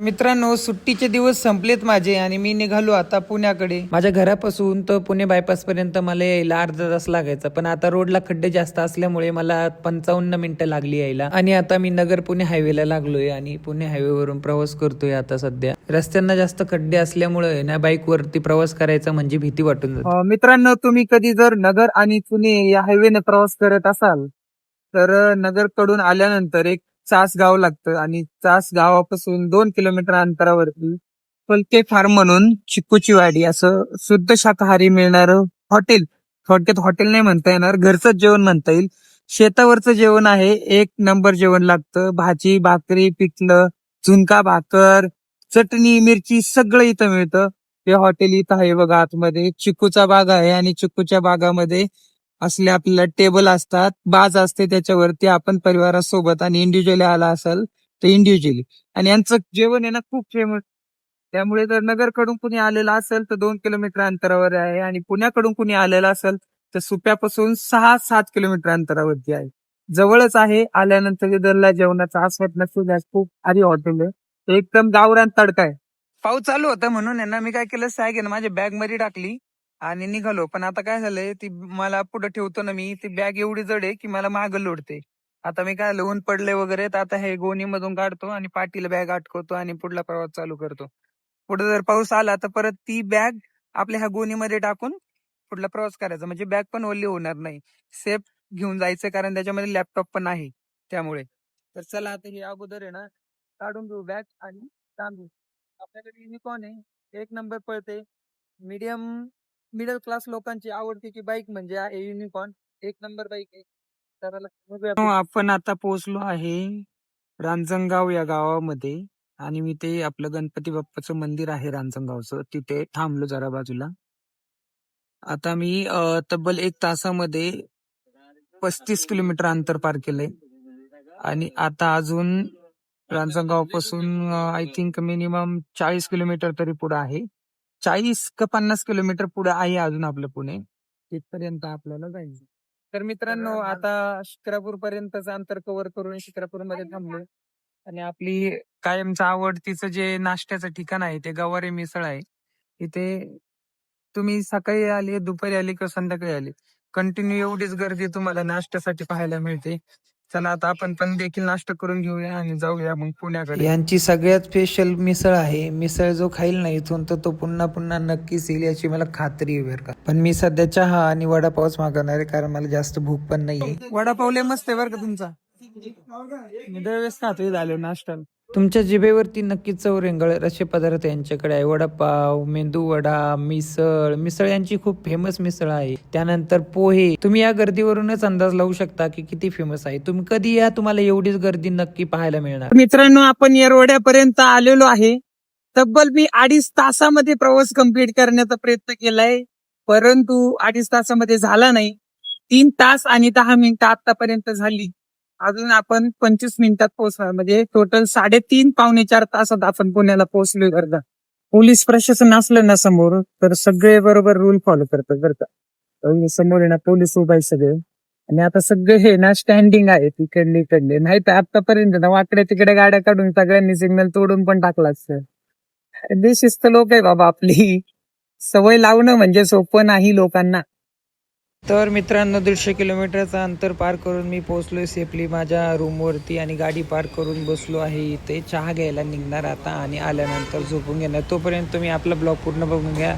मित्रांनो, सुट्टीचे दिवस संपलेत माझे आणि मी निघालो आता पुण्याकडे. माझ्या घरापासून तर पुणे बायपास पर्यंत मला यायला अर्धा तास लागायचा, पण आता रोडला खड्डे जास्त असल्यामुळे मला 55 मिनिटं लागली यायला. आणि आता मी नगर पुणे हायवेला लागलोय आणि पुणे हायवे वरून प्रवास करतोय. आता सध्या रस्त्यांना जास्त खड्डे असल्यामुळे ना बाईक वरती प्रवास करायचा म्हणजे भीती वाटून जाते. मित्रांनो, तुम्ही कधी जर नगर आणि पुणे या हायवेने प्रवास करत असाल तर नगर कडून आल्यानंतर एक चास गाव लागतं आणि चास गावापासून 2 किलोमीटर अंतरावरती फलके फार्म म्हणून चिक्कूची वाडी असं शुद्ध शाकाहारी मिळणारं हॉटेल, थोडक्यात हॉटेल नाही म्हणता येणार, घरचंच जेवण म्हणता येईल. शेतावरचं जेवण आहे, एक नंबर जेवण लागतं. भाजी, भाकरी, पिठलं, झुणका भाकर, चटणी, मिरची सगळं इथं मिळतं. हे हॉटेल इथं आहे बघा आतमध्ये. चिक्कूचा बाग आहे आणि चिक्कूच्या बागामध्ये असले आपल्याला टेबल असतात, बाज असते, त्याच्यावरती आपण परिवारासोबत आणि इंडिव्हिज्युअली आला असाल तर इंडिव्हिज्युअली. आणि यांचं जेवण आहे ना खूप फेमस. त्यामुळे जर नगरकडून कुणी आलेला असेल तर 2 किलोमीटर अंतरावर आहे आणि पुण्याकडून कुणी आलेला असेल तर सुप्यापासून 6-7 किलोमीटर अंतरावरती आहे. जवळच आहे. आल्यानंतर दरला जेवणाचा आस्वाद नसल्यास खूप आधी हॉटेल आहे. एकदम गावरान तडका आहे. पाऊस चालू होता म्हणून आहे ना मी काय केलं, सॅग आहे ना माझ्या बॅग मध्ये टाकली आणि निघालो. पण आता काय झालंय, ती मला पुढे ठेवतो ना मी, ती बॅग एवढी जड आहे की मला मागं लोडते. आता मी काय ऊन पडले वगैरे, तर आता हे गोणी मधून काढतो आणि पाठीला बॅग अटकवतो आणि पुढला प्रवास चालू करतो. पुढे जर पाऊस आला तर परत ती बॅग आपल्या ह्या गोणीमध्ये टाकून पुढला प्रवास करायचा, म्हणजे बॅग पण ओली होणार नाही. सेफ घेऊन जायचं, कारण त्याच्यामध्ये लॅपटॉप पण आहे त्यामुळे. तर चला आता हे अगोदर आहे ना काढून घेऊ बॅग आणि तांदूळ. आपल्याकडे युनिकॉर्न आहे, एक नंबर पळते. मीडियम मिडल क्लास लोकांची आवडतीची बाईक म्हणजे आहे युनिकॉर्न. एक नंबर बाईक आहे. आपण आता पोहोचलो आहे रांजणगाव या गावामध्ये आणि मी ते आपलं गणपती बाप्पाचं मंदिर आहे रांजणगावचं, तिथे थांबलो जरा बाजूला. आता मी तब्बल 1 तासामध्ये 35 किलोमीटर अंतर पार केलंय आणि आता अजून रांजणगाव पासून आय थिंक मिनिमम 40 किलोमीटर तरी पुढे आहे. 40 का 50 किलोमीटर पुढे आहे अजून आपलं पुणे. तिथपर्यंत आपल्याला जायचं. तर मित्रांनो, आता शिक्रापूर पर्यंतचं अंतर कव्हर करून शिक्रापूर मध्ये थांबलो आणि आपली कायमचं आवडतीचं जे नाश्त्याचं ठिकाण आहे ते गवारे मिसळ आहे. इथे तुम्ही सकाळी आले, दुपारी आले किंवा संध्याकाळी आले, कंटिन्यू एवढीच गर्दी तुम्हाला नाश्त्यासाठी पाहायला मिळते. चला आता आपण पण देखील नाश्ता करून घेऊया आणि जाऊया मग पुण्याकडे. यांची सगळ्यात स्पेशल मिसळ आहे. मिसळ जो खाईल ना इथून तर तो पुन्हा पुन्हा नक्कीच येईल याची मला खात्री आहे बरं का. पण मी सध्या चहा आणि वडापावच मागवणार आहे, कारण मला जास्त भूक पण नाहीये. वडापाव लय मस्त आहे बरं का तुमचा. मी दरवेळेस खातोय झालो नाश्ता. तुमच्या जिभेवरती नक्कीच चव रेंगाळेल असे पदार्थ यांच्याकडे आहे. वडापाव, मेंदू वडा, मिसळ. मिसळ यांची खूप फेमस मिसळ आहे. त्यानंतर पोहे. तुम्ही या गर्दीवरूनच अंदाज लावू शकता की किती फेमस आहे. तुम्ही कधी या, तुम्हाला एवढीच गर्दी नक्की पाहायला मिळणार. मित्रांनो, आपण येरवड्यापर्यंत आलेलो आहे. तब्बल मी 2.5 तासामध्ये प्रवास कंप्लीट करण्याचा प्रयत्न केलाय, परंतु 2.5 तासामध्ये झाला नाही. 3 तास आणि 10 मिनिटं आतापर्यंत झाली. अजून आपण 25 मिनिटात पोहोचणार, म्हणजे टोटल 3.5-4 तासात आपण पुण्याला पोहोचलोय. बरं का, पोलीस प्रशासन असलं ना समोर तर सगळे बरोबर रूल फॉलो करतात बरं का. समोर आहे ना पोलीस उभा आहे सगळे, आणि आता सगळे हे ना स्टँडिंग आहे इकडले, नाही तर आतापर्यंत ना वाकड्या तिकडे गाड्या काढून सगळ्यांनी सिग्नल तोडून पण टाकला असतं. बेशिस्त लोक आहे बाबा आपली. सवय लावणं म्हणजे सोपं नाही लोकांना. तर मित्रांनो, 150 किलोमीटरचं अंतर पार करून मी पोहोचलोय सेफली माझ्या रूमवरती आणि गाडी पार्क करून बसलो आहे इथे. चहा घ्यायला निघणार आता आणि आल्यानंतर झोपून घेणार. तोपर्यंत तुम्ही आपला ब्लॉग पूर्ण बघून घ्या.